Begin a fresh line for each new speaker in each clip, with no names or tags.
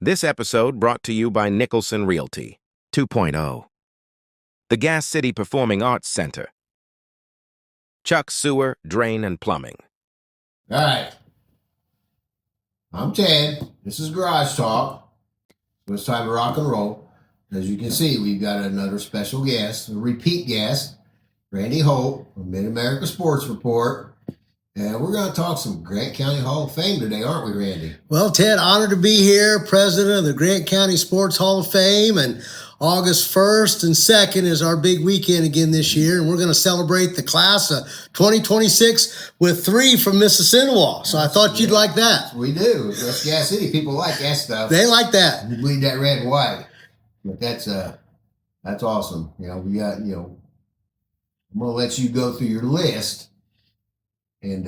This episode brought to you by Nicholson Realty 2.0, the Gas City Performing Arts Center, Chuck Sewer, Drain and Plumbing.
All right. I'm Ted. This is Garage Talk. So it's time to rock and roll. As you can see, we've got another special guest, a repeat guest, Randy Holt from Mid-America Sports Report. And we're going to talk some Grant County Hall of Fame today, aren't we, Randy?
Well, Ted, honored to be here, president of the Grant County Sports Hall of Fame, and August 1st and 2nd is our big weekend again this year, and we're going to celebrate the class of 2026 with 3 from Mississinawa. So I thought you'd like that.
We do. That's Gas City. People like that stuff.
They like that.
You bleed that red and white. But that's awesome. We got, I'm going to let you go through your list and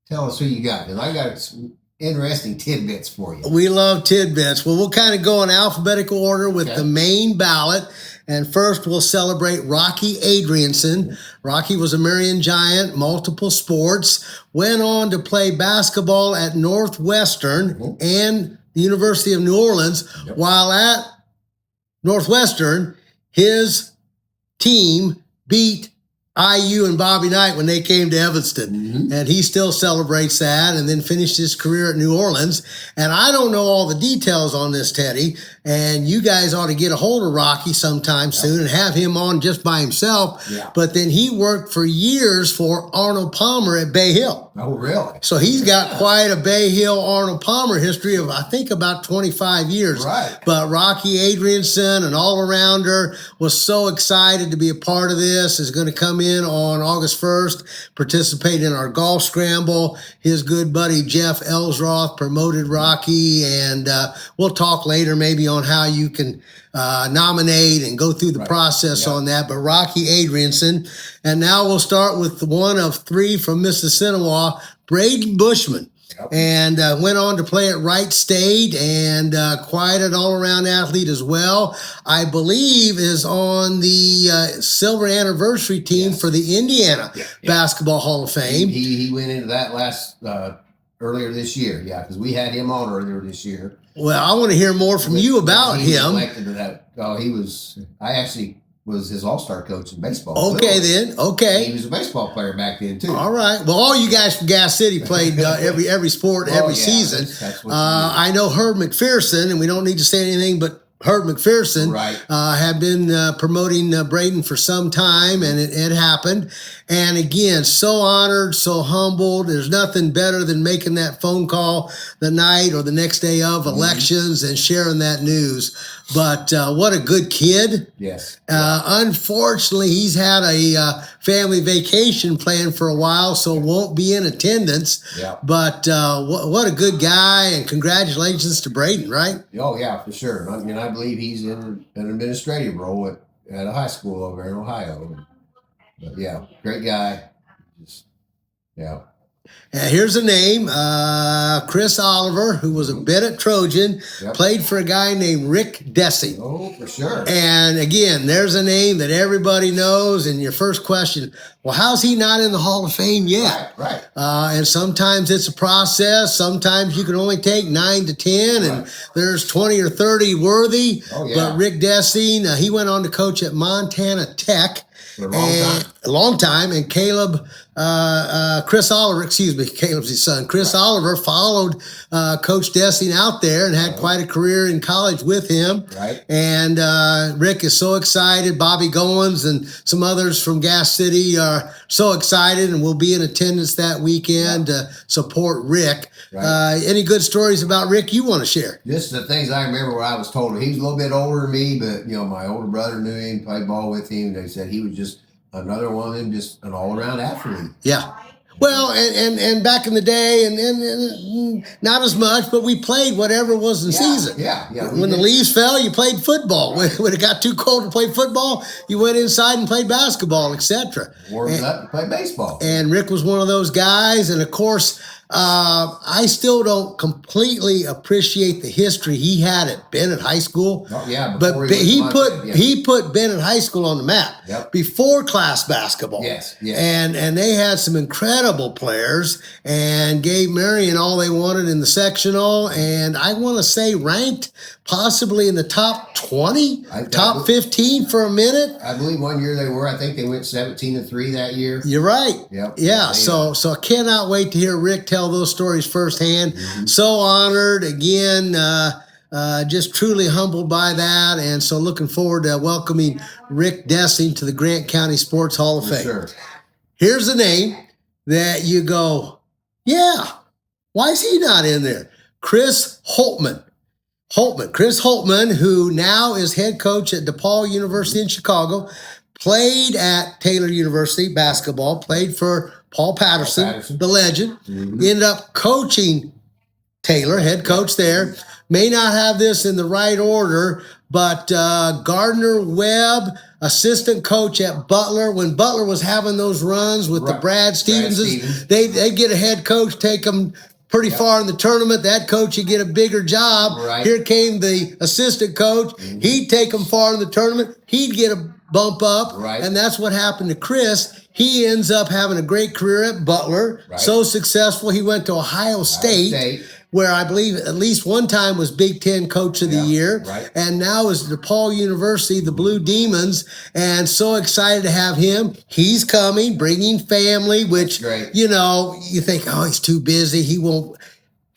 tell us who you got. And I got some interesting tidbits for you.
We love tidbits. Well, we'll kind of go in alphabetical order with the main ballot. And first, we'll celebrate Rocky Adrianson. Rocky was a Marion Giant, multiple sports, went on to play basketball at Northwestern and the University of New Orleans. While at Northwestern, his team beat IU and Bobby Knight when they came to Evanston, and he still celebrates that, and then finished his career at New Orleans. And I don't know all the details on this, Teddy, and you guys ought to get a hold of Rocky sometime soon and have him on just by himself. But then he worked for years for Arnold Palmer at Bay Hill.
Oh, really?
So he's got quite a Bay Hill Arnold Palmer history of, I think, about 25 years.
Right.
But Rocky Adrianson, an all-arounder, was so excited to be a part of this, is going to come in on August 1st, participate in our golf scramble. His good buddy Jeff Elsroth promoted Rocky, and we'll talk later maybe on how you can nominate and go through the process on that. But Rocky Adrianson. And now we'll start with the one of 3 from Mississinawa, Braden Bushman. And went on to play at Wright State, and quite an all-around athlete as well. I believe is on the silver anniversary team for the Indiana Basketball Hall of Fame.
He went into that last earlier this year, because we had him on earlier this year.
Well, I want to hear more from you about him.
Elected to that. I actually was his all-star coach in baseball.
Okay, then. Okay.
He was a baseball player back then, too.
All right. Well, all you guys from Gas City played every sport, every season.
That's what
I know Herb McPherson, and we don't need to say anything, but Herb McPherson have been promoting Braden for some time, and it happened. And again, so honored, so humbled. There's nothing better than making that phone call the night or the next day of elections and sharing that news. But what a good kid.
Yes.
Unfortunately, he's had a family vacation planned for a while, so won't be in attendance. But what a good guy, and congratulations to Braden, right?
Oh, yeah, for sure. I believe he's in an administrative role at a high school over in Ohio. But yeah, great guy.
Here's a name, Chris Oliver, who was a Bennett Trojan, played for a guy named Rick Dessing.
Oh, for sure.
And again, there's a name that everybody knows. And your first question, well, how's he not in the Hall of Fame yet?
Right.
And sometimes it's a process. Sometimes you can only take 9 to 10, and there's 20 or 30 worthy.
Oh, yeah.
But Rick Dessing, he went on to coach at Montana Tech.
For a
long time. And Chris Oliver, Caleb's his son. Chris Oliver followed Coach Dessing out there and had quite a career in college with him. And Rick is so excited. Bobby Goins and some others from Gas City are so excited and will be in attendance that weekend to support Rick. Any good stories about Rick you want to share?
Just the things I remember where I was told. He was a little bit older than me, but my older brother knew him, played ball with him. They said he was just another one of them, just an all-around athlete.
Yeah. Well, and back in the day, and not as much, but we played whatever was in season. When the leaves fell, you played football. When it got too cold to play football, you went inside and played basketball, etc.
Warmed up to play baseball.
And Rick was one of those guys. And of course, I still don't completely appreciate the history he had at Bennett High School.
Oh, yeah,
but he put Bennett High School on the map before class basketball.
Yes.
And they had some incredible players and gave Marion all they wanted in the sectional. And I want to say ranked possibly in the top 20, top 15 for a minute.
I believe one year they were. I think they went 17-3 that year.
You're right.
Yep.
Yeah. So I cannot wait to hear Rick tell those stories firsthand. So honored again. Just truly humbled by that. And so looking forward to welcoming Rick Dessing to the Grant County Sports Hall of Fame.
Sure.
Here's a name that you go, yeah, why is he not in there? Chris Holtman. Chris Holtman, who now is head coach at DePaul University in Chicago, played at Taylor University basketball, played for Paul Patterson, the legend, ended up coaching Taylor, head coach there. May not have this in the right order, but Gardner Webb, assistant coach at Butler, when Butler was having those runs with the Brad Stevenses, they'd get a head coach, take them pretty far in the tournament. That coach would get a bigger job.
Right.
Here came the assistant coach. He'd take them far in the tournament. He'd get a bump up.
Right.
And that's what happened to Chris. He ends up having a great career at Butler.
Right.
So successful, he went to Ohio State, where I believe at least one time was Big Ten Coach of the Year.
Right.
And now is DePaul University, the Blue Demons. And so excited to have him. He's coming, bringing family, which, you know, you think, oh, he's too busy. He won't.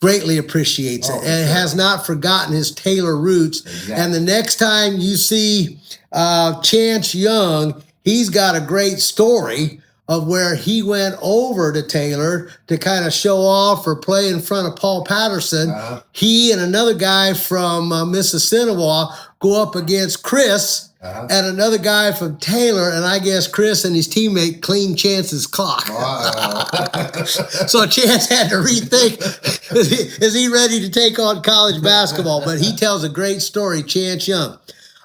Greatly appreciates it and has not forgotten his Taylor roots. Exactly. And the next time you see Chance Young, he's got a great story of where he went over to Taylor to kind of show off or play in front of Paul Patterson. He and another guy from Mississippi go up against Chris and another guy from Taylor, and I guess Chris and his teammate cleaned Chance's clock. So Chance had to rethink, is he ready to take on college basketball? But he tells a great story, Chance Young.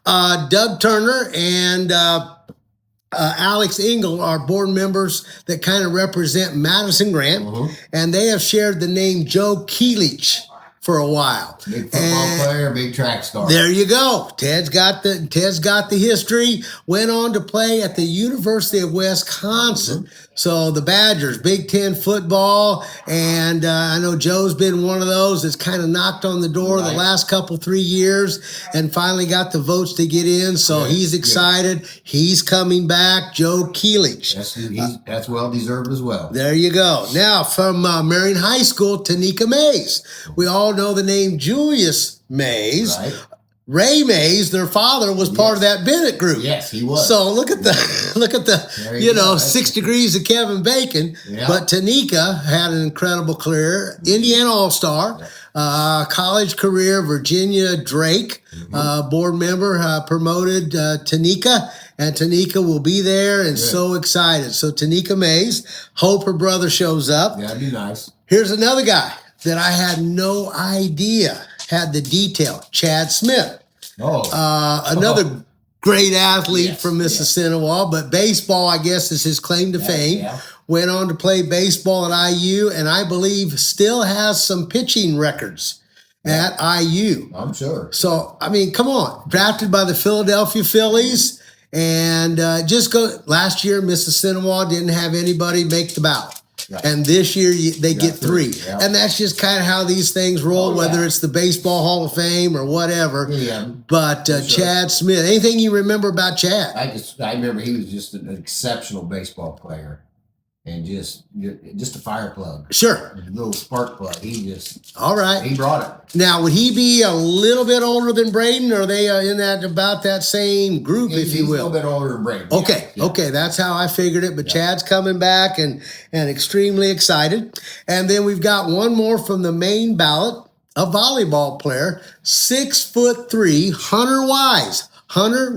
Doug Turner and Alex Engel are board members that kind of represent Madison Grant, and they have shared the name Joe Keelich for a while.
Big football player, big track star.
There you go. Ted's got the history. Went on to play at the University of Wisconsin. So the Badgers, Big Ten football, and I know Joe's been one of those that's kind of knocked on the door the last 3 years and finally got the votes to get in. So he's excited. He's coming back. Joe Keelich.
That's well deserved as well.
There you go. Now from Marion High School, Tanika Mays. We all know the name Julius Mays.
Right.
Ray Mays, their father, was part of that Bennett group.
Yes, he was.
So look at the 6 degrees of Kevin Bacon.
Yeah.
But Tanika had an incredible career, Indiana All-Star, college career, Virginia Drake, board member, promoted Tanika. And Tanika will be there and so excited. So Tanika Mays, hope her brother shows up.
Yeah, that'd be nice.
Here's another guy that I had no idea had the detail, Chad Smith. Another great athlete from Mississippi, but baseball, I guess, is his claim to fame.
Yeah.
Went on to play baseball at IU, and I believe still has some pitching records at IU.
I'm sure.
So, I mean, come on. Drafted by the Philadelphia Phillies, and last year, Mississippi didn't have anybody make the ballot. Right. And this year they get 3. Yeah. And that's just kind of how these things roll, whether it's the Baseball Hall of Fame or whatever. Yeah. But Chad Smith, anything you remember about Chad?
I remember he was just an exceptional baseball player and just a fire plug.
Sure.
A little spark plug. He brought it.
Now, would he be a little bit older than Braden, or are they in about that same group, if you will?
He's a little bit older than Braden.
Okay, that's how I figured it. But Chad's coming back and extremely excited. And then we've got one more from the main ballot, a volleyball player, 6'3", Hunter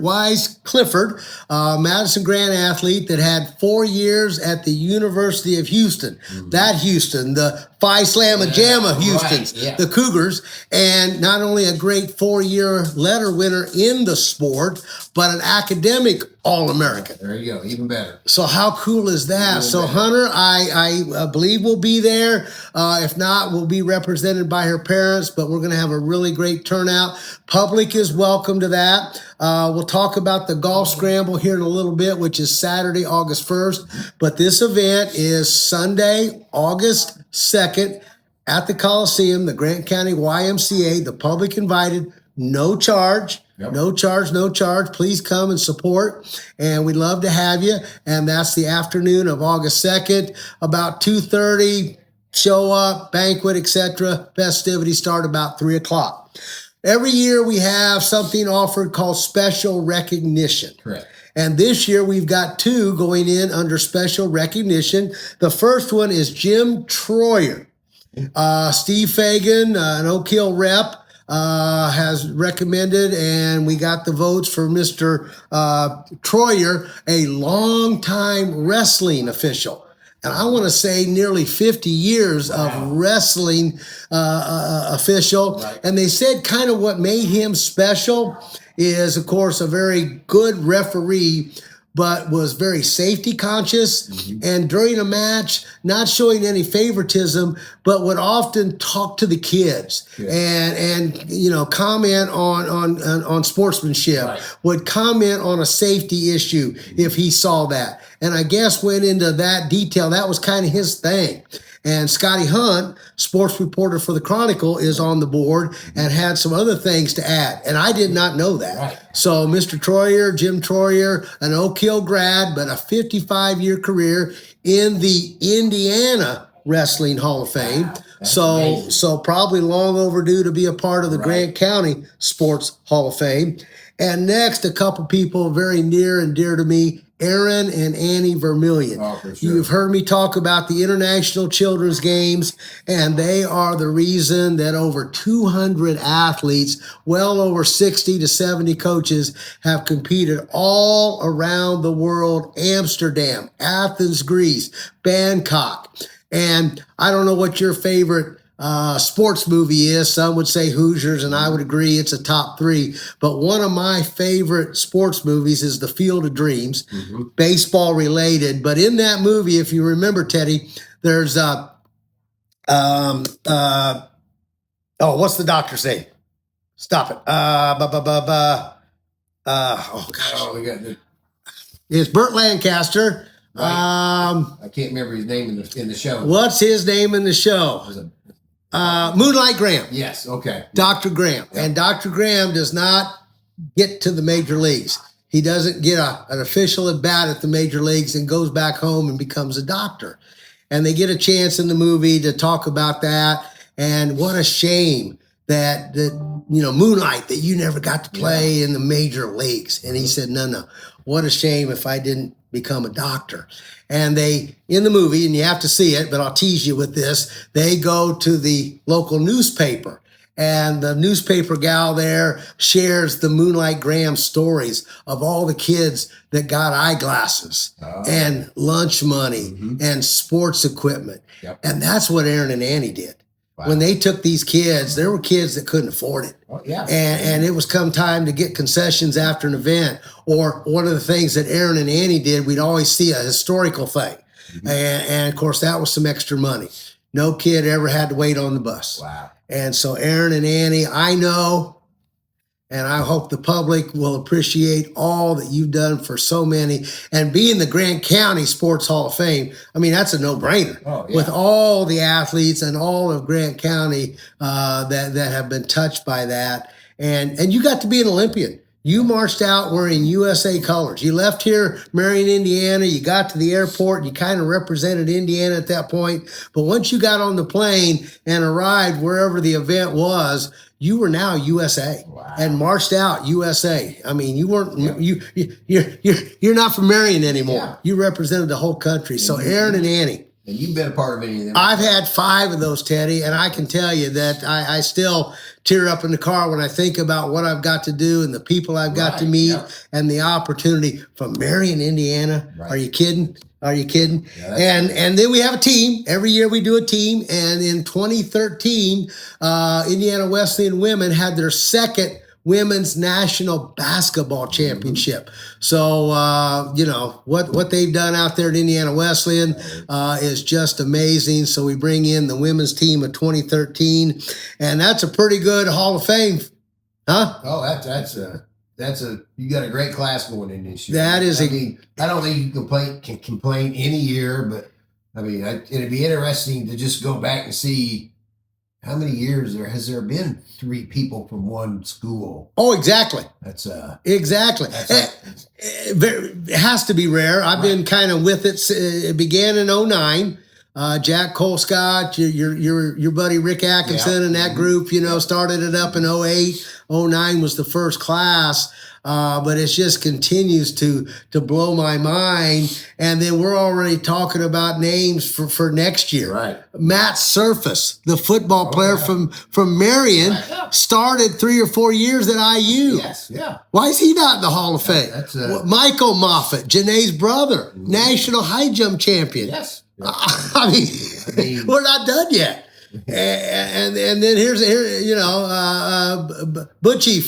Wise Clifford, Madison Grant athlete that had 4 years at the University of Houston. That Houston, the Phi Slamma Jamma Houstons,
right, yeah.
the Cougars, and not only a great 4-year letter winner in the sport, but an academic All-American.
There you go, even better.
So how cool is that?
Even
So
better.
Hunter, I believe will be there. If not, we'll be represented by her parents, but we're going to have a really great turnout. Public is welcome to that. We'll talk about the golf scramble here in a little bit, which is Saturday, August 1st. But this event is Sunday, August 2nd at the Coliseum, the Grant County YMCA. The public invited, no charge.
Yep.
No charge. Please come and support. And we'd love to have you. And that's the afternoon of August 2nd, about 2:30. Show up, banquet, etc. Festivities start about 3 o'clock. Every year we have something offered called special recognition.
Correct.
And this year we've got 2 going in under special recognition. The first one is Jim Troyer. Steve Fagan, an Oak Hill rep, has recommended, and we got the votes for Mr. Troyer, a longtime wrestling official. And I want to say nearly 50 years of wrestling official.
Right.
And they said kind of what made him special is, of course, a very good referee, but was very safety conscious, and during a match, not showing any favoritism, but would often talk to the kids and comment on sportsmanship,
Right.
would comment on a safety issue if he saw that. And I guess went into that detail. That was kind of his thing. And Scotty Hunt, sports reporter for the Chronicle, is on the board and had some other things to add. And I did not know that.
Right.
So Mr. Troyer, Jim Troyer, an Oak Hill grad, but a 55-year career in the Indiana Wrestling Hall of Fame. So probably long overdue to be a part of the Grant County Sports Hall of Fame. And next, a couple people very near and dear to me, Aaron and Annie Vermillion.
Oh, for sure.
You've heard me talk about the International Children's Games, and they are the reason that over 200 athletes, well over 60 to 70 coaches, have competed all around the world: Amsterdam, Athens, Greece, Bangkok. And I don't know what your favorite sports movie is. Some would say Hoosiers, and I would agree it's a top 3. But one of my favorite sports movies is The Field of Dreams, baseball related. But in that movie, if you remember, Teddy, there's what's the doctor say? Stop it. Oh gosh,
Oh, we got the,
it's Burt Lancaster.
I can't remember his name in the show.
What's his name in the show?
Was it-
Moonlight Graham.
Yes. Okay.
Dr. Graham. And Dr. Graham does not get to the major leagues. He doesn't get an official at bat at the major leagues and goes back home and becomes a doctor. And they get a chance in the movie to talk about that. And what a shame that Moonlight, that you never got to play in the major leagues. And he said, no. What a shame if I didn't become a doctor. And they, in the movie, and you have to see it, but I'll tease you with this, they go to the local newspaper, and the newspaper gal there shares the Moonlight Graham stories of all the kids that got eyeglasses and lunch money and sports equipment.
Yep.
And that's what Aaron and Annie did.
Wow.
When they took these kids, there were kids that couldn't afford it.
Oh, yeah.
And it was come time to get concessions after an event. Or one of the things that Aaron and Annie did, we'd always see a historical thing. And of course, that was some extra money. No kid ever had to wait on the bus.
Wow.
And so Aaron and Annie, I know, and I hope the public will appreciate all that you've done for so many. And being the Grant County Sports Hall of Fame, I mean, that's a no-brainer.
Oh, yeah.
With all the athletes and all of Grant County that have been touched by that. And you got to be an Olympian. You marched out wearing USA colors. You left here, Marion, Indiana. You got to the airport. You kind of represented Indiana at that point. But once you got on the plane and arrived wherever the event was, you were now USA.
Wow.
And marched out USA. I mean, you weren't you're not from Marion anymore.
Yeah.
You represented the whole country. So Aaron and Annie,
And you've been a part of any of them.
I've had 5 of those, Teddy, and I can tell you that I still tear up in the car when I think about what I've got to do and the people I've got to meet and the opportunity from Marion, Indiana. Right. Are you kidding? Are you kidding? Yeah, and then we have a team. Every year we do a team. And in 2013, Indiana Wesleyan women had their second women's national basketball championship. So, what they've done out there at Indiana Wesleyan is just amazing. So we bring in the women's team of 2013, and that's a pretty good Hall of Fame, huh?
Oh, that's you got a great class going in this year.
That is,
I don't think you can complain any year, but I mean, it'd be interesting to just go back and see how many years has there been 3 people from one school?
Oh, exactly.
That's
exactly. It has to be rare. I've been kind of with it. It began in 2009. Jack Colescott, your buddy Rick Atkinson, and that group, started it up in 2008. 2009 was the first class. But it just continues to blow my mind. And then we're already talking about names for next year.
Right.
Matt Surface, the football player from Marion, started 3 or 4 years at IU.
Yes, yeah.
Why is he not in the Hall of Fame? Michael Moffitt, Janae's brother, national high jump champion.
Yes.
I mean, we're not done yet. And then here's Butchie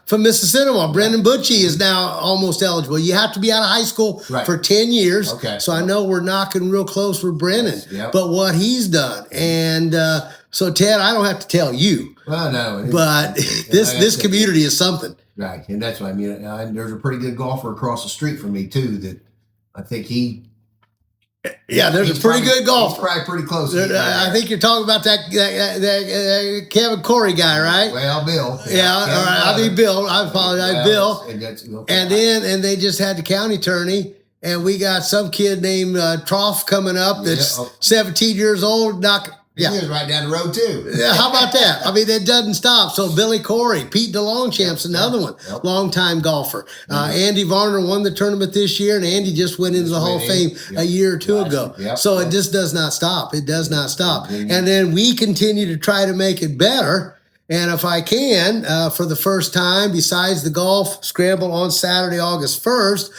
from Mississippi. Brendan Butchie is now almost eligible. You have to be out of high school for 10 years.
Okay.
So I know we're knocking real close with Brendan. Yes. But what he's done, and so Ted, I don't have to tell you.
Well, no,
but this community is something.
Right, and that's what I mean. There's a pretty good golfer across the street from me too. That I think he.
Yeah, there's a pretty good golfer.
He's probably pretty close.
I think you're talking about that Kevin Corey guy, right?
Well, Bill.
Yeah, all right. I mean, Bill. I apologize, Bill. And they just had the county attorney, and we got some kid named Troff coming up that's 17 years old.
He was right down the road too.
Yeah, how about that? I mean, it doesn't stop. So Billy Corey, Pete DeLongchamp's another one, longtime golfer. Andy Varner won the tournament this year, and Andy just went into the Hall of Fame a year or two ago. So it just does not stop. It does not stop. And then we continue to try to make it better. And if I can, for the first time, besides the golf scramble on Saturday, August 1st,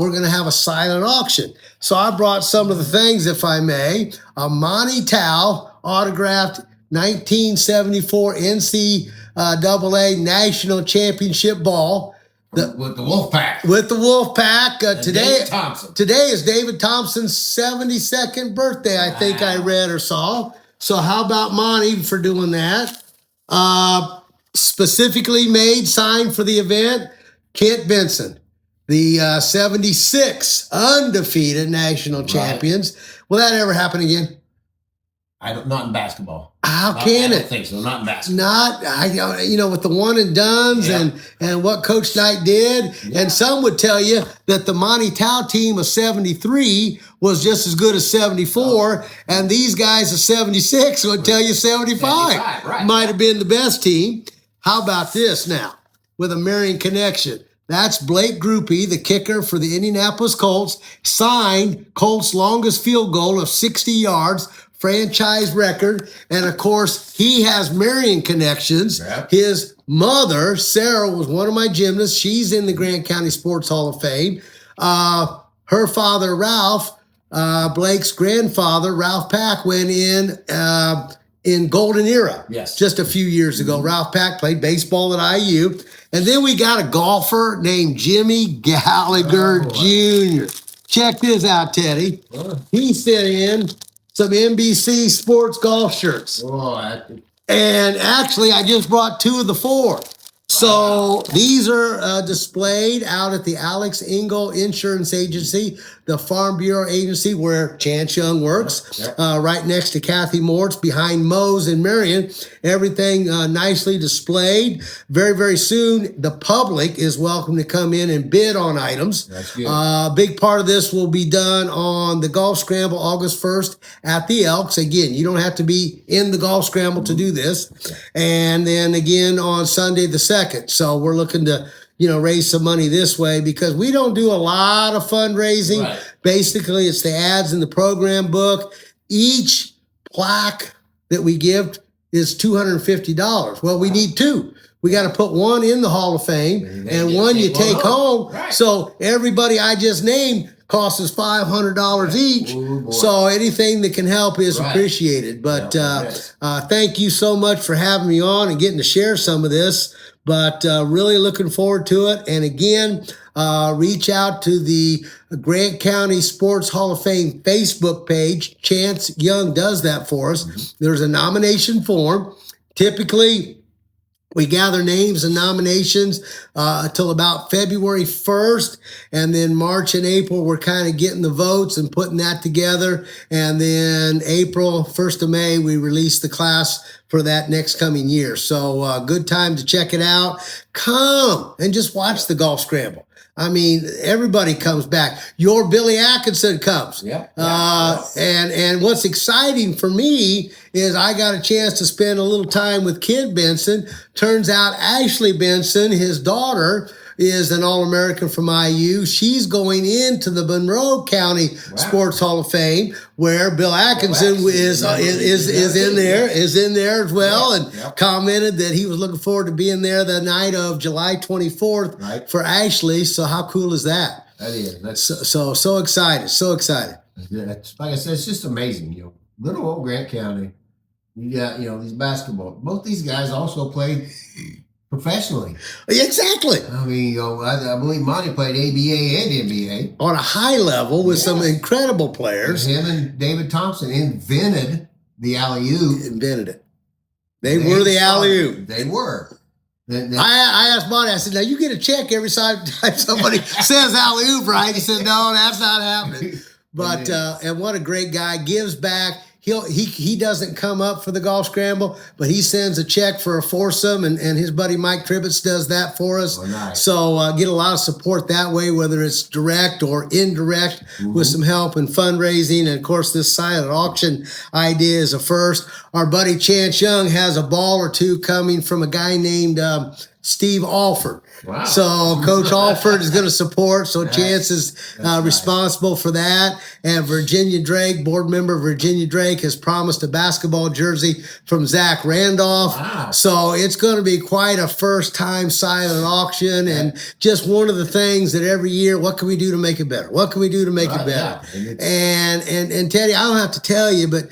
we're going to have a silent auction. So I brought some of the things, if I may. A Monty Tao autographed 1974 NCAA National Championship ball.
With the Wolfpack.
With the Wolfpack. Today is David Thompson's 72nd birthday, I think I read or saw. So how about Monty for doing that? Specifically made, signed for the event, Kent Benson, the 76 undefeated national champions. Will that ever happen again?
Not in basketball.
How can it?
I don't think so. Not in basketball.
With the one and dones and what Coach Knight did. Yeah. And some would tell you that the Monty Tao team of 73 was just as good as 74. And these guys of 76 would tell you 75 might have been the best team. How about this now with a Marion connection? That's Blake Groupie, the kicker for the Indianapolis Colts, signed Colts' longest field goal of 60 yards, franchise record. And of course, he has Marion connections. Yep. His mother, Sarah, was one of my gymnasts. She's in the Grant County Sports Hall of Fame. Her father, Ralph, Blake's grandfather, Ralph Pack, went in Golden Era just a few years ago. Ralph Pack played baseball at IU. And then we got a golfer named Jimmy Gallagher Jr. Check this out, Teddy. He sent in some NBC Sports golf shirts. And actually, I just brought 2 of the 4. So these are displayed out at the Alex Engel Insurance Agency, the Farm Bureau agency where Chance Young works, right next to Kathy Mort's, behind Moe's in Marion. Everything nicely displayed. Very, very soon, the public is welcome to come in and bid on items.
That's good.
A big part of this will be done on the Golf Scramble August 1st at the Elks. Again, you don't have to be in the Golf Scramble to do this. And then again on Sunday the 2nd. So we're looking to raise some money this way because we don't do a lot of fundraising Basically, it's the ads in the program book. Each plaque that we give is $250. Well, we need two. We got to put one in the Hall of Fame and one you take home.
Right.
So everybody I just named costs us $500 each. So anything that can help is appreciated. But thank you so much for having me on and getting to share some of this. But really looking forward to it. And again, reach out to the Grant County Sports Hall of Fame Facebook page. Chance Young does that for us. There's a nomination form. Typically, we gather names and nominations until about February 1st. And then March and April, we're kind of getting the votes and putting that together. And then April, 1st of May, we release the class for that next coming year. So good time to check it out. Come and just watch the golf scramble. I mean, everybody comes back. Your Billy Atkinson comes. And what's exciting for me is I got a chance to spend a little time with Kid Benson. Turns out Ashley Benson, his daughter, is an All-American from IU. She's going into the Monroe County Sports Hall of Fame, where Bill Atkinson is in there as well, and commented that he was looking forward to being there the night of July 24th for Ashley. So how cool is that?
That is. That's
so excited. So excited.
That's, like I said, it's just amazing. You know, little old Grant County. You got, you know, these basketball. Both these guys also played professionally.
Exactly.
I mean, you know, I believe Monty played ABA and NBA.
On a high level with some incredible players.
And him and David Thompson invented the alley-oop.
Invented it. They were the alley-oop.
They were.
I asked Monty, I said, now you get a check every time somebody says alley-oop, right? He said, no, that's not happening. But, and what a great guy, gives back. He doesn't come up for the golf scramble, but he sends a check for a foursome, and his buddy Mike Tribbets does that for us.
Oh, nice.
So get a lot of support that way, whether it's direct or indirect, with some help and fundraising. And of course, this silent auction idea is a first. Our buddy Chance Young has a ball or two coming from a guy named Steve Alford.
Wow.
So Coach Alford is going to support. So Chance is responsible for that. And Virginia Drake, board member Virginia Drake, has promised a basketball jersey from Zach Randolph.
Wow. So
it's going to be quite a first-time silent auction, and just one of the things that every year, what can we do to make it better? What can we do to make it better? Yeah. And Teddy, I don't have to tell you, but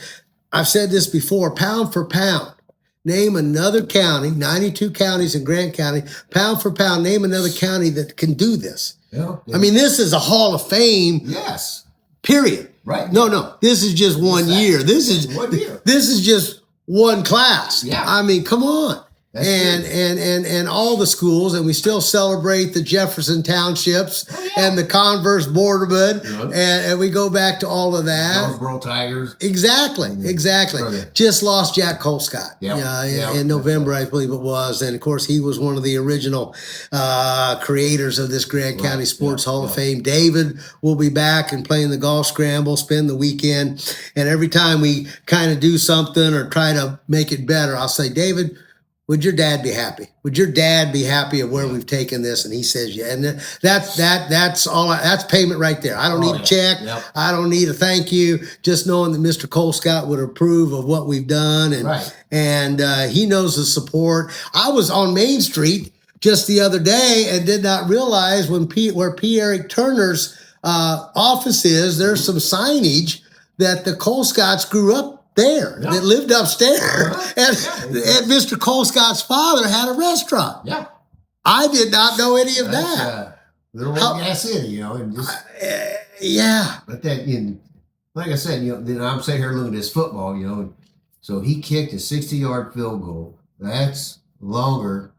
I've said this before, pound for pound. Name another county, 92 counties in Grant County, pound for pound, name another county that can do this.
Yeah.
I mean, this is a Hall of Fame.
Yes.
Period.
Right.
No. This is just one year. This is
1 year.
This is just one class.
Yeah.
I mean, come on.
That's
And all the schools, and we still celebrate the Jefferson Townships and the Converse Borderman, and we go back to all of that.
Jonesboro Tigers.
Exactly. Just lost Jack Colescott in November, I believe it was, and of course he was one of the original creators of this Grant County Sports Hall of Fame. David will be back and playing the golf scramble, spend the weekend, and every time we kind of do something or try to make it better, I'll say, David, would your dad be happy? Would your dad be happy of where we've taken this? And he says, yeah. And that's all. That's payment right there. I don't need a check. Yep. I don't need a thank you. Just knowing that Mr. Colescott would approve of what we've done, and he knows the support. I was on Main Street just the other day and did not realize where P. Eric Turner's office is. There's some signage that the Colescotts grew up there, that lived upstairs. And Mr. Colescott's father had a restaurant.
Yeah.
I did not know any of that.
Little old Gas City, you know, and just But that, like I said, I'm sitting here looking at this football, so he kicked a 60-yard field goal. That's longer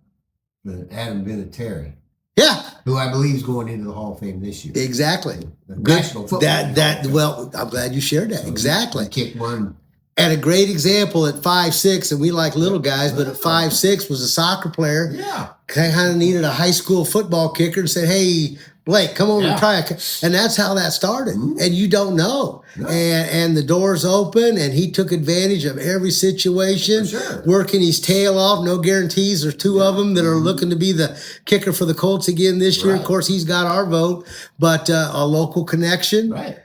than Adam Vinatieri.
Yeah.
Who I believe is going into the Hall of Fame this year.
Exactly.
The National Football.
Well, I'm glad you shared that. Exactly.
He kicked one.
And a great example at 5'6", and we like little guys, but at 5'6" was a soccer player.
Yeah.
Kind of needed a high school football kicker and said, "Hey, Blake, come over and try it." And that's how that started. And you don't know. No. And the doors open, and he took advantage of every situation, working his tail off. No guarantees. There's two of them that are looking to be the kicker for the Colts again this year. Of course, he's got our vote, but a local connection.
Right.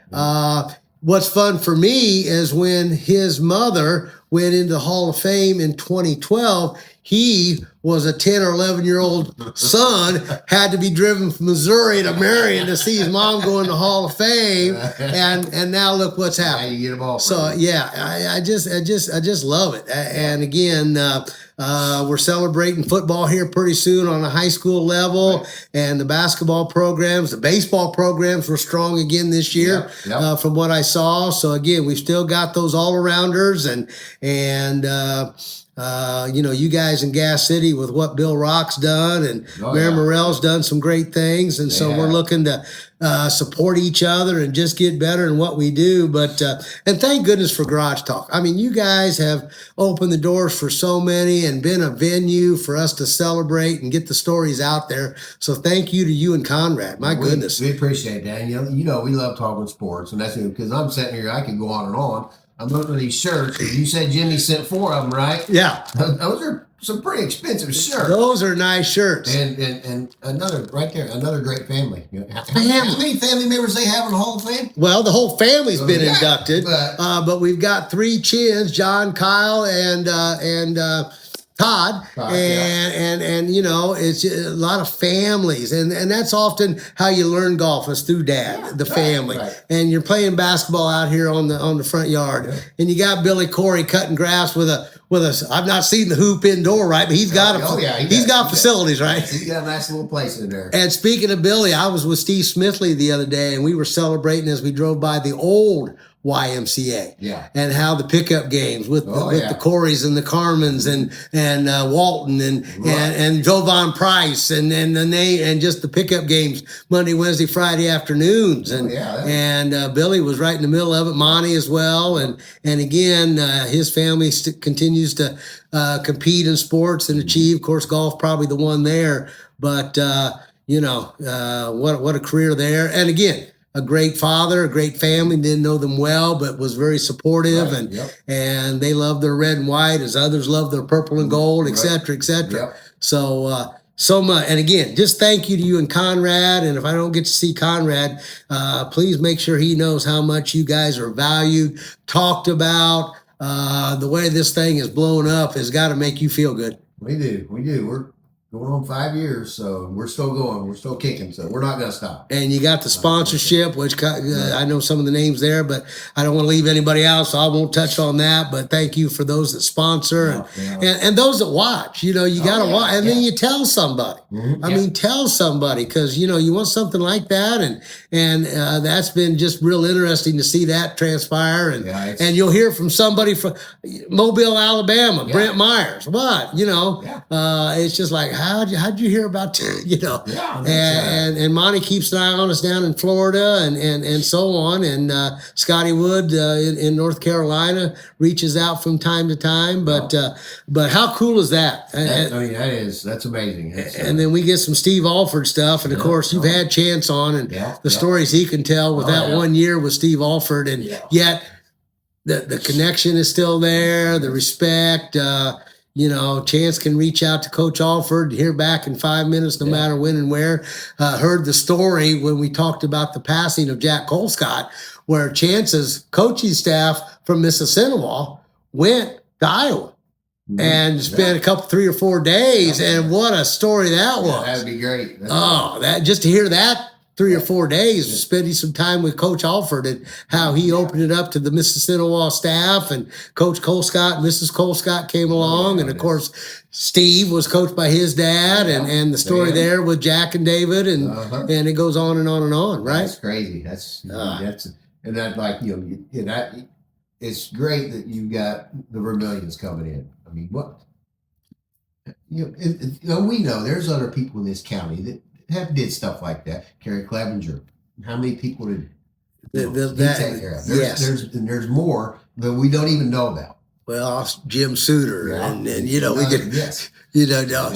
What's fun for me is when his mother went into the Hall of Fame in 2012, he was a 10 or 11-year-old son, had to be driven from Missouri to Marion to see his mom go in the Hall of Fame, and now look what's happened.
You get them all.
So yeah, I just love it. And again, we're celebrating football here pretty soon on a high school level, and the basketball programs, the baseball programs were strong again this year, from what I saw. So again, we've still got those all-arounders, and you guys in Gas City with what Bill Rock's done, and Mayor Morrell's done some great things. And so we're looking to support each other and just get better in what we do. But and thank goodness for Garage Talk. I mean, you guys have opened the doors for so many and been a venue for us to celebrate and get the stories out there. So thank you to you and Conrad. My goodness.
We appreciate that. And, we love talking sports, and that's because I'm sitting here, I can go on and on. I'm looking at these shirts. You said Jimmy sent 4 of them, right?
Yeah.
Those are some pretty expensive shirts.
Those are nice shirts.
And another, right there, another great family. How many family members they have in the Hall of Fame?
Well, the whole family's been inducted. But we've got 3 Chins, John, Kyle, and Todd, and it's a lot of families, and that's often how you learn golf is through dad, the family, and you're playing basketball out here on the front yard, and you got Billy Corey cutting grass with a. I've not seen the hoop indoor, right? But he's got he's got facilities, right?
He's got a nice little place in there.
And speaking of Billy, I was with Steve Smithley the other day, and we were celebrating as we drove by the old YMCA, and how the pickup games with the Coreys and the Carmens and Walton and Jovan Price and just the pickup games Monday, Wednesday, Friday afternoons, and Billy was right in the middle of it. Monty as well, and again his family continues to compete in sports and achieve. Of course, golf probably the one there, but what a career there, and again. A great father, a great family, didn't know them well, but was very supportive, and they love their red and white as others love their purple and gold, et cetera, et cetera. So much. And again, just thank you to you and Conrad. And if I don't get to see Conrad, please make sure he knows how much you guys are valued, talked about. The way this thing is blown up has got to make you feel good.
We do. We're going on 5 years, so we're still going. We're still kicking, so we're not going to stop.
And you got the sponsorship, which I know some of the names there, but I don't want to leave anybody out, so I won't touch on that. But thank you for those that sponsor and those that watch. You got to watch, and then you tell somebody. I mean, tell somebody, because you want something like that, and that's been just real interesting to see that transpire. And you'll hear from somebody from Mobile, Alabama, Brent Myers. What it's just like. How'd you hear about and Monty keeps an eye on us down in Florida and so on, and Scotty Wood in North Carolina reaches out from time to time, but how cool is that?
That's amazing.
And then we get some Steve Alford stuff, and of course you've had Chance on, and the stories he can tell with that 1 year with Steve Alford, and yet the connection is still there, the respect. Chance can reach out to Coach Alford, hear back in 5 minutes, no matter when and where. Heard the story when we talked about the passing of Jack Colescott, where Chance's coaching staff from Mississinawa went to Iowa and spent a couple, 3 or 4 days. And what a story that was.
That'd be great.
That just to hear that 3 or 4 days, spending some time with Coach Alford and how he opened it up to the Mississinawa staff, and Coach Colescott, Mrs. Colescott came along, and of course Steve was coached by his dad, and the story there with Jack and David, and it goes on and on and on, right?
That's crazy. That's and that, like, it's great that you got the Vermillions coming in. I mean, what we know there's other people in this county that did stuff like that. Kerry Clevenger. How many people did he take care of? There's more that we don't even know about.
Well, Jim Souter,
Yeah.
and we could,
Yes.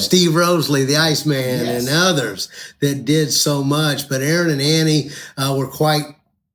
Steve Roseley, the Iceman,
Yes.
and others that did so much. But Aaron and Annie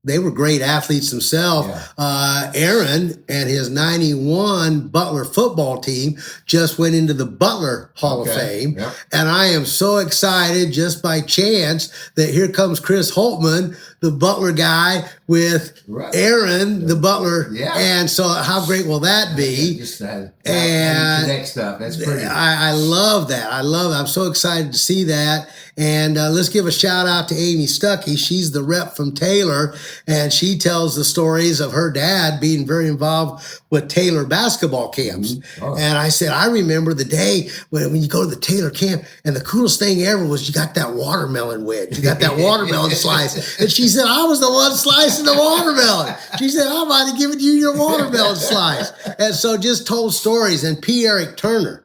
they were great athletes themselves.
Yeah.
Aaron and his 91 Butler football team just went into the Butler Hall of Fame.
Yep.
And I am so excited just by chance that here comes Chris Holtman, the Butler guy, with Aaron, the Butler.
Yeah.
And so how great will that be?
Just
and
connect stuff. That's pretty.
I love that. I'm so excited to see that. And let's give a shout out to Amy Stuckey. She's the rep from Taylor, and she tells the stories of her dad being very involved with Taylor basketball camps.
Mm-hmm. Oh.
And I said, I remember the day when you go to the Taylor camp, and the coolest thing ever was you got that watermelon wedge. You got that watermelon slice. And she said, I was the one slicing the watermelon. She said, I might have given you your watermelon slice. And so just told stories. And P. Eric Turner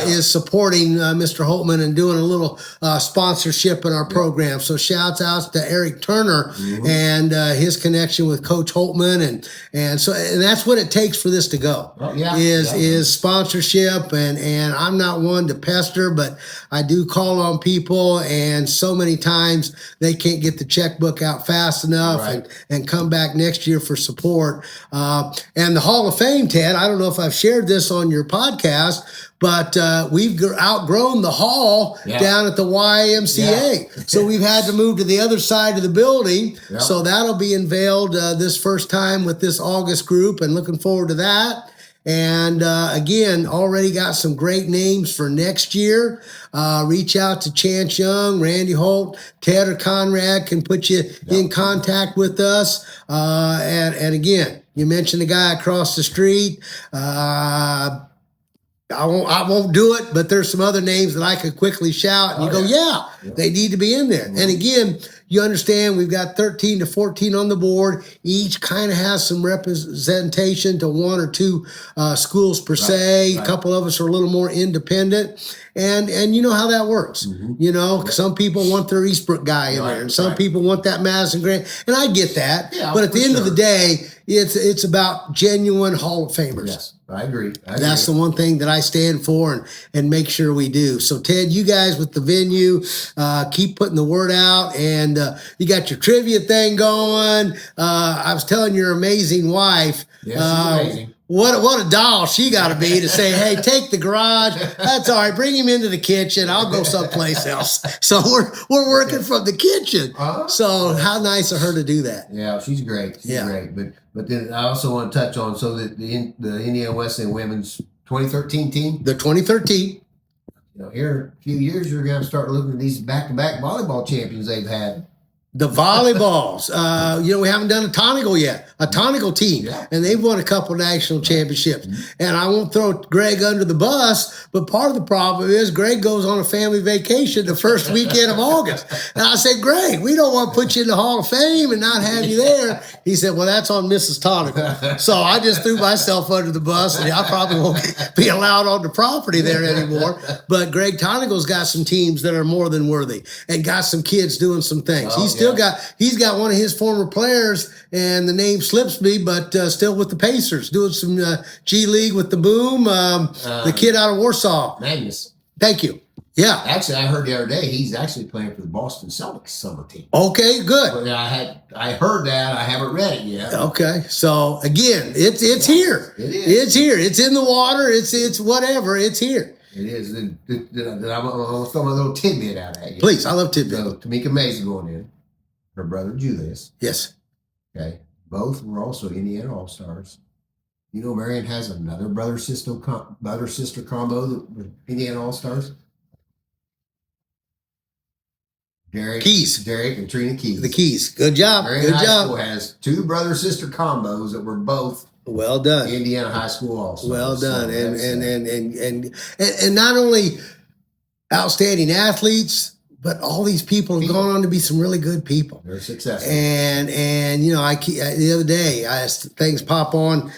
is supporting Mr. Holtman and doing a little sponsorship in our program. So shouts out to Eric Turner and his connection with Coach Holtman. And that's what it takes for this to go. Is sponsorship. And I'm not one to pester, but I do call on people, and so many times they can't get the checkbook out fast enough and come back next year for support. And the Hall of Fame, Ted, I don't know if I've shared this on your podcast, but we've outgrown the hall down at the YMCA. So we've had to move to the other side of the building. So that'll be unveiled this first time with this August group, and looking forward to that. And again, already got some great names for next year. Reach out to Chance Young, Randy Holt, Ted or Conrad can put you in contact with us. And again, you mentioned the guy across the street. I won't do it, but there's some other names that I could quickly shout, and you go, they need to be in there. And again, you understand we've got 13 to 14 on the board. Each kind of has some representation to one or two schools per se. A couple of us are a little more independent. And you know how that works. You know, some people want their Eastbrook guy in there, and some people want that Madison Grant. And I get that. But at the end of the day, it's about genuine Hall of Famers.
Yes, I agree.
That's the one thing that I stand for and make sure we do. So, Ted, you guys with the venue, keep putting the word out, and you got your trivia thing going. I was telling your amazing wife.
Yes, she's amazing.
What a doll she got to be to say, hey, take the garage. That's all right. Bring him into the kitchen. I'll go someplace else. So we're working from the kitchen. So how nice of her to do that.
Yeah, she's great. She's great. But then I also want to touch on the Indiana West End Women's 2013 team.
The 2013.
Here in a few years, you're going to start looking at these back-to-back volleyball champions they've had.
The volleyballs. We haven't done a Tonigel yet. A Tonigel team. And they've won a couple national championships. And I won't throw Greg under the bus, but part of the problem is Greg goes on a family vacation the first weekend of August. And I said, Greg, we don't want to put you in the Hall of Fame and not have you there. He said, well, that's on Mrs. Tonigel. So I just threw myself under the bus, and I probably won't be allowed on the property there anymore. But Greg Tonigel's got some teams that are more than worthy and got some kids doing some things. He's got one of his former players, and the name slips me, but still with the Pacers, doing some G League with the Boom. The kid out of Warsaw.
Magnus.
Thank you. Yeah.
Actually, I heard the other day he's actually playing for the Boston Celtics summer team.
Okay, good.
But I heard that. I haven't read it yet.
Okay. So again, it's here.
It is.
It's here. It's in the water. It's whatever. It's here.
It is. I'm going to throw a little tidbit out at you.
Please, I love tidbit.
So Tamika Mays going in. Her brother Julius.
Yes.
Okay. Both were also Indiana All-Stars. Marion has another brother-sister combo with Indiana All-Stars. Derek and Trina Keys.
The Keys. Good job.
Marion
Good
High
job.
School has two brother-sister combos that were both
well done.
Indiana High School All-Stars.
Well done. So and not only outstanding athletes, but all these people have gone on to be some really good people.
They're successful.
And the other day, things pop on.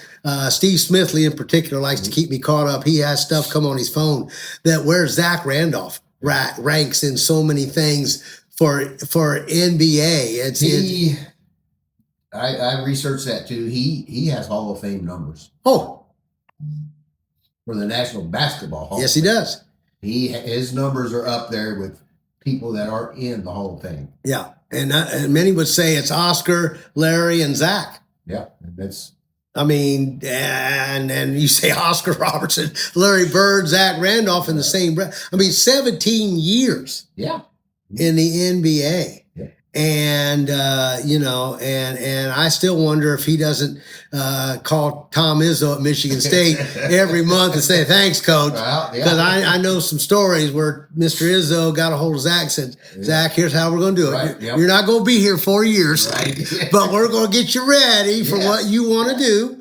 Steve Smithley in particular likes to keep me caught up. He has stuff come on his phone that where Zach Randolph ranks in so many things for NBA.
I researched that too. He has Hall of Fame numbers.
Oh,
for the National Basketball Hall.
Yes, he does.
His numbers are up there with people that aren't in the Hall of Fame.
Yeah, and many would say it's Oscar, Larry, and Zach.
Yeah, that's.
I mean, and you say Oscar Robertson, Larry Bird, Zach Randolph in the same breath. I mean, 17 years.
Yeah.
In the NBA.
Yeah.
And, and I still wonder if he doesn't call Tom Izzo at Michigan State every month and say, thanks, coach. Because I know some stories where Mr. Izzo got a hold of Zach and said, Zach, here's how we're going to do it.
Right. Yep.
You're not going to be here 4 years,
right.
but we're going to get you ready for what you want to do.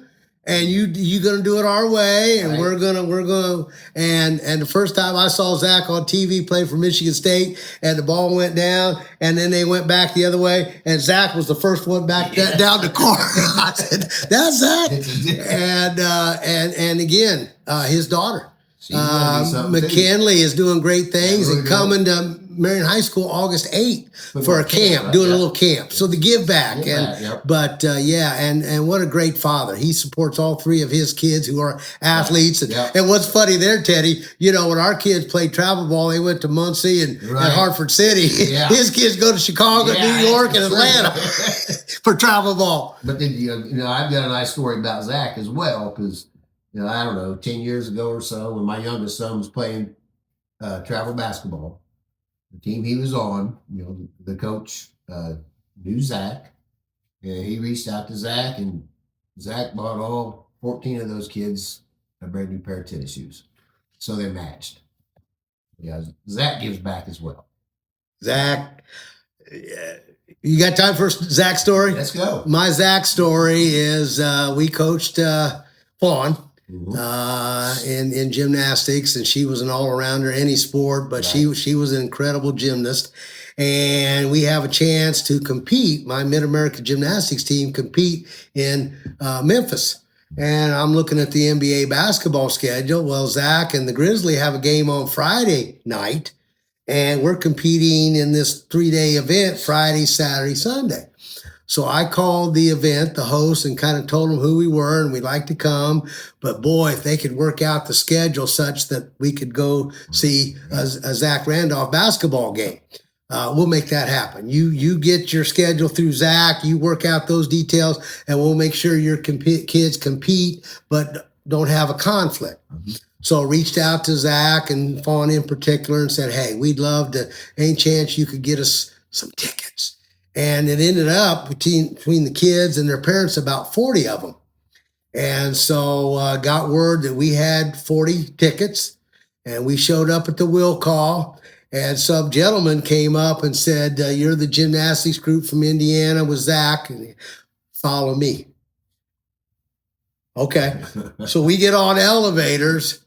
And you're going to do it our way, and we're going to, and the first time I saw Zach on TV play for Michigan State, and the ball went down, and then they went back the other way, and Zach was the first one back down the court. I said, that's Zach. And again, his daughter, McKinley, is doing great things and coming to Marion High School August 8th for a camp, doing a little camp. So the give back. But what a great father. He supports all three of his kids who are athletes. And what's funny there, Teddy, when our kids played travel ball, they went to Muncie and Hartford City. His kids go to Chicago, New York, and Atlanta for travel ball.
But then, I've got a nice story about Zach as well, because, I don't know, 10 years ago or so, when my youngest son was playing travel basketball, the team he was on, the coach knew Zach, and he reached out to Zach, and Zach bought all 14 of those kids a brand new pair of tennis shoes. So they matched. Yeah, Zach gives back as well.
Zach, you got time for Zach's story?
Let's go.
My Zach story is we coached Fawn. In gymnastics, and she was an all-arounder, any sport, but she was an incredible gymnast. And we have a chance to compete. My Mid-America gymnastics team compete in Memphis. And I'm looking at the NBA basketball schedule. Well, Zach and the Grizzly have a game on Friday night, and we're competing in this 3-day event, Friday, Saturday, Sunday. So I called the event, the host, and kind of told them who we were and we'd like to come. But boy, if they could work out the schedule such that we could go see a Zach Randolph basketball game, we'll make that happen. You get your schedule through Zach, you work out those details, and we'll make sure your kids compete but don't have a conflict. So I reached out to Zach and Fawn in particular and said, hey, we'd love to, any chance you could get us some tickets. And it ended up between the kids and their parents, about 40 of them. And so got word that we had 40 tickets, and we showed up at the will call, and some gentleman came up and said, you're the gymnastics group from Indiana with Zach, and follow me. Okay. So we get on elevators,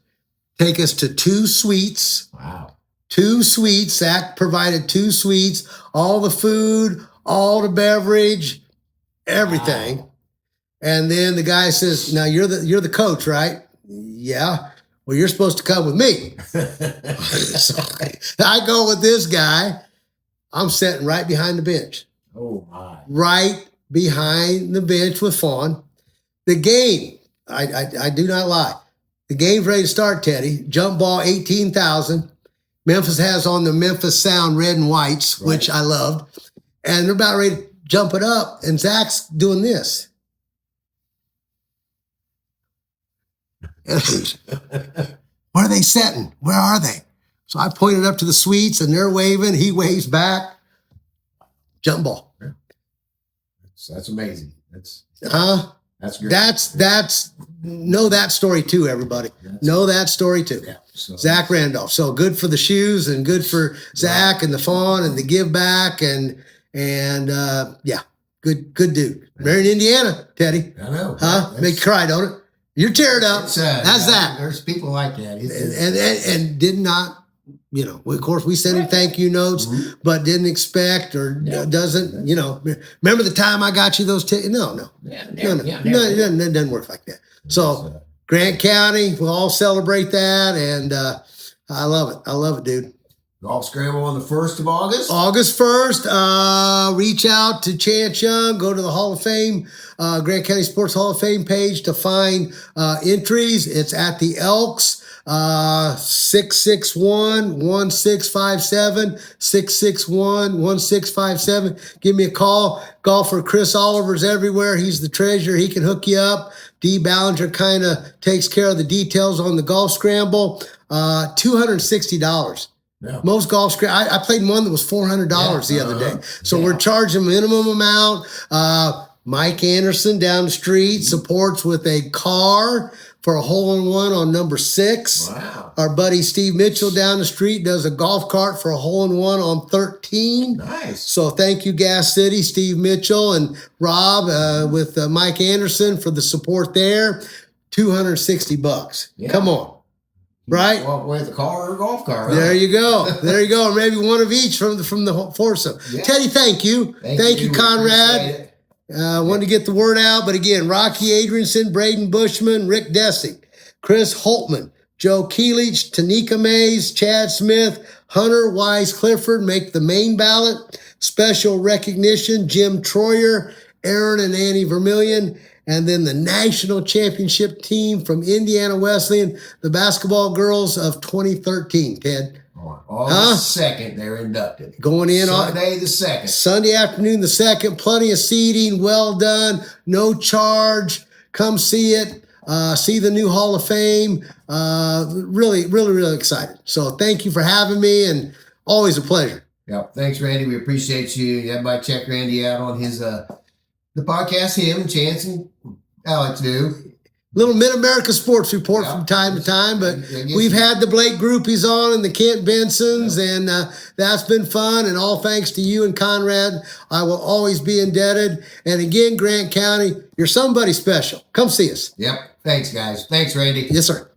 take us to 2 suites.
Wow.
2 suites. Zach provided 2 suites, all the food, all the beverage, everything. Wow. And then the guy says, now you're the coach, right? Yeah. Well, you're supposed to come with me. So I go with this guy. I'm sitting right behind the bench.
Oh, my. Right
behind the bench with Fawn. The game, I do not lie. The game's ready to start, Teddy. Jump ball, 18,000. Memphis has on the Memphis Sound red and whites, which I loved. And they're about ready to jump it up, and Zach's doing this. Where are they setting? Where are they? So I pointed up to the suites, and they're waving. He waves back. Jump ball.
That's amazing. That's great.
That's know that story too, everybody. Know that story too. Yeah. So, Zach Randolph. So good for the shoes and good for Zach and the Fawn and the give back and good dude. Marion, Indiana, Teddy.
I know.
Make you cry, don't it? You're teared up. That's that.
There's people like that.
And did not, of course we sent him thank you notes, but didn't expect or doesn't, remember the time I got you those tickets? No. It doesn't work like that. So Grant County, we'll all celebrate that. And I love it. I love it, dude.
Golf Scramble on the 1st of August.
August 1st. Reach out to Chance Young. Go to the Hall of Fame, Grant County Sports Hall of Fame page to find entries. It's at the Elks. 661-1657, 661-1657. Give me a call. Golfer Chris Oliver's everywhere. He's the treasurer. He can hook you up. Dee Ballinger kind of takes care of the details on the Golf Scramble. $260.
Yeah.
Most golf scramble. I played one that was $400 the other day. So we're charging minimum amount. Mike Anderson down the street supports with a car for a hole-in-one on number 6.
Wow.
Our buddy Steve Mitchell down the street does a golf cart for a hole-in-one on 13.
Nice.
So thank you, Gas City, Steve Mitchell, and Rob with Mike Anderson for the support there. $260.
Yeah.
Come on. Right?
Walk away with a car or a golf car.
There you go. There you go. Or maybe one of each from the foursome.
Yeah.
Teddy, thank you. Thank you, Conrad. Wanted to get the word out. But again, Rocky Adrianson, Braden Bushman, Rick Dessing, Chris Holtman, Joe Keelich, Tanika Mays, Chad Smith, Hunter Wise Clifford make the main ballot. Special recognition, Jim Troyer, Aaron and Annie Vermillion. And then the national championship team from Indiana Wesleyan, the basketball girls of 2013, Ted.
August 2nd, they're inducted.
Going in
Sunday the 2nd.
Sunday afternoon the 2nd. Plenty of seating. Well done. No charge. Come see it. See the new Hall of Fame. Really, really, really excited. So thank you for having me, and always a pleasure.
Yep. Thanks, Randy. We appreciate you. Everybody check Randy out on his the podcast him and Chance and Alex do.
Little Mid-America Sports Report from time to time, but we've had the Blake Groupies on and the Kent Bensons, and that's been fun, and all thanks to you and Conrad. I will always be indebted. And again, Grant County, you're somebody special. Come see us.
Yep. Thanks, guys. Thanks, Randy.
Yes, sir.